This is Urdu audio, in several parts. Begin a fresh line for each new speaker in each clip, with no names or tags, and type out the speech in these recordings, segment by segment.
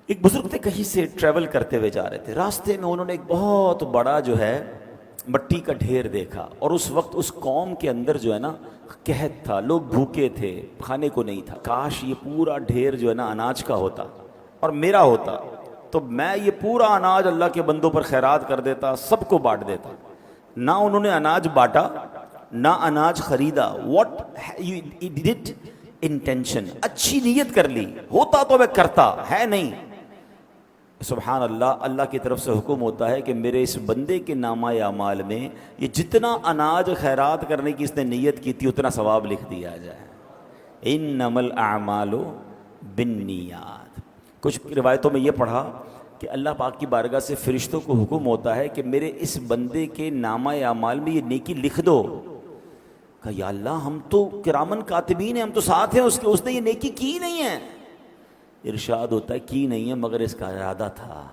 ایک بزرگ تھے، کہیں سے ٹریول کرتے ہوئے جا رہے تھے، راستے میں انہوں نے ایک بہت بڑا جو ہے مٹی کا ڈھیر دیکھا، اور اس وقت اس قوم کے اندر جو ہے نا قحط تھا، لوگ بھوکے تھے، کھانے کو نہیں تھا۔ کاش یہ پورا ڈھیر جو ہے نا اناج کا ہوتا اور میرا ہوتا، تو میں یہ پورا اناج اللہ کے بندوں پر خیرات کر دیتا، سب کو بانٹ دیتا۔ نہ انہوں نے اناج بانٹا، نہ اناج خریدا۔ واٹ یو ڈڈ انٹینشن، اچھی نیت کر لی، ہوتا تو میں کرتا، ہے نہیں۔ سبحان اللہ، اللہ کی طرف سے حکم ہوتا ہے کہ میرے اس بندے کے نامہ اعمال میں یہ جتنا اناج خیرات کرنے کی اس نے نیت کی تھی اتنا ثواب لکھ دیا جائے۔ انما الاعمال بالنیات۔ کچھ روایتوں میں یہ پڑھا کہ اللہ پاک کی بارگاہ سے فرشتوں کو حکم ہوتا ہے کہ میرے اس بندے کے نامہ اعمال میں یہ نیکی لکھ دو۔ کہا یا اللہ ہم تو کرامن کاتبین ہیں، ہم تو ساتھ ہیں اس کے، اس نے یہ نیکی کی نہیں ہے۔ ارشاد ہوتا ہے کی نہیں ہے مگر اس کا ارادہ تھا،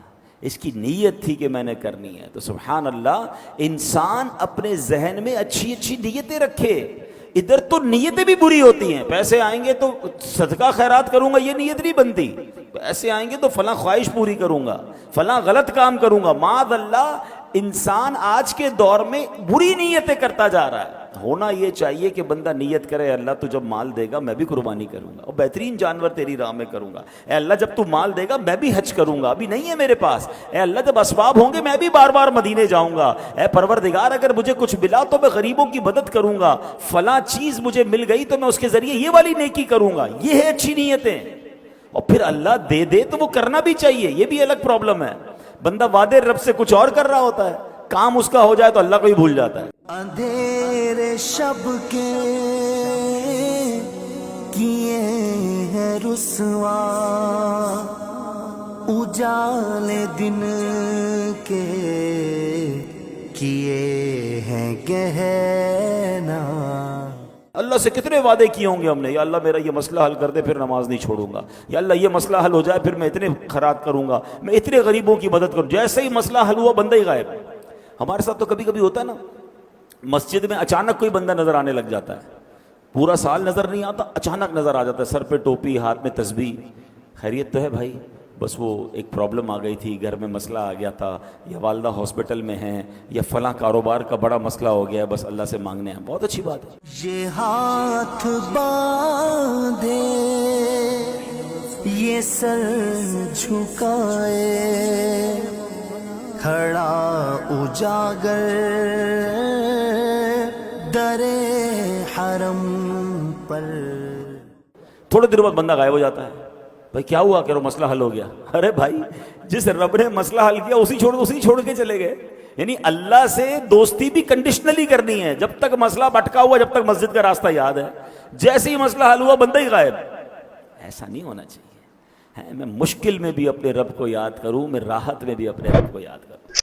اس کی نیت تھی کہ میں نے کرنی ہے۔ تو سبحان اللہ، انسان اپنے ذہن میں اچھی اچھی نیتیں رکھے۔ ادھر تو نیتیں بھی بری ہوتی ہیں، پیسے آئیں گے تو صدقہ خیرات کروں گا، یہ نیت نہیں بنتی۔ پیسے آئیں گے تو فلاں خواہش پوری کروں گا، فلاں غلط کام کروں گا۔ معاذ اللہ، انسان آج کے دور میں بری نیتیں کرتا جا رہا ہے۔ ہونا یہ چاہیے کہ بندہ نیت کرے، اللہ تو جب مال دے گا میں بھی قربانی کروں گا اور بہترین جانور تیری راہ میں کروں گا۔ اے اللہ جب تو مال دے گا میں بھی حج کروں گا، ابھی نہیں ہے میرے پاس۔ اے اللہ جب اسباب ہوں گے میں بھی بار بار مدینے جاؤں گا۔ اے پروردگار اگر مجھے کچھ ملا تو میں غریبوں کی مدد کروں گا، فلاں چیز مجھے مل گئی تو میں اس کے ذریعے یہ والی نیکی کروں گا۔ یہ ہے اچھی نیتیں۔ اور پھر اللہ دے دے تو وہ کرنا بھی چاہیے، یہ بھی الگ پرابلم ہے۔ بندہ وعدے رب سے کچھ اور کر رہا ہوتا ہے، کام اس کا ہو جائے تو اللہ کو ہی بھول جاتا ہے۔
اندھیرے شب کے کیے ہیں رسوا، اجالے دن کے کیے ہیں گہنا۔
اللہ سے کتنے وعدے کیے ہوں گے ہم نے، یا اللہ میرا یہ مسئلہ حل کر دے پھر نماز نہیں چھوڑوں گا، یا اللہ یہ مسئلہ حل ہو جائے پھر میں اتنے خیرات کروں گا، میں اتنے غریبوں کی مدد کروں۔ جیسے ہی مسئلہ حل ہوا بندہ ہی غائب۔ ہمارے ساتھ تو کبھی کبھی ہوتا ہے نا، مسجد میں اچانک کوئی بندہ نظر آنے لگ جاتا ہے، پورا سال نظر نہیں آتا، اچانک نظر آ جاتا ہے، سر پہ ٹوپی، ہاتھ میں تسبیح۔ خیریت تو ہے بھائی؟ بس وہ ایک پرابلم آ گئی تھی، گھر میں مسئلہ آ گیا تھا، یا والدہ ہاسپٹل میں ہیں، یا فلاں کاروبار کا بڑا مسئلہ ہو گیا، بس اللہ سے مانگنے ہیں۔ بہت اچھی بات ہے۔
یہ ہاتھ باندھے یہ سر جھکائے، کھڑا اجاگر در حرم پر۔
تھوڑے دیر بعد بندہ غائب ہو جاتا ہے۔ بھائی کیا ہوا؟ کہ وہ مسئلہ حل ہو گیا۔ ارے بھائی جس رب نے مسئلہ حل کیا اسی چھوڑ کے چلے گئے۔ یعنی اللہ سے دوستی بھی کنڈیشنلی کرنی ہے۔ جب تک مسئلہ بھٹکا ہوا، جب تک مسجد کا راستہ یاد ہے، جیسے ہی مسئلہ حل ہوا بندہ ہی غائب۔ ایسا نہیں ہونا چاہیے۔ میں مشکل میں بھی اپنے رب کو یاد کروں، میں راحت میں بھی اپنے رب کو یاد کروں۔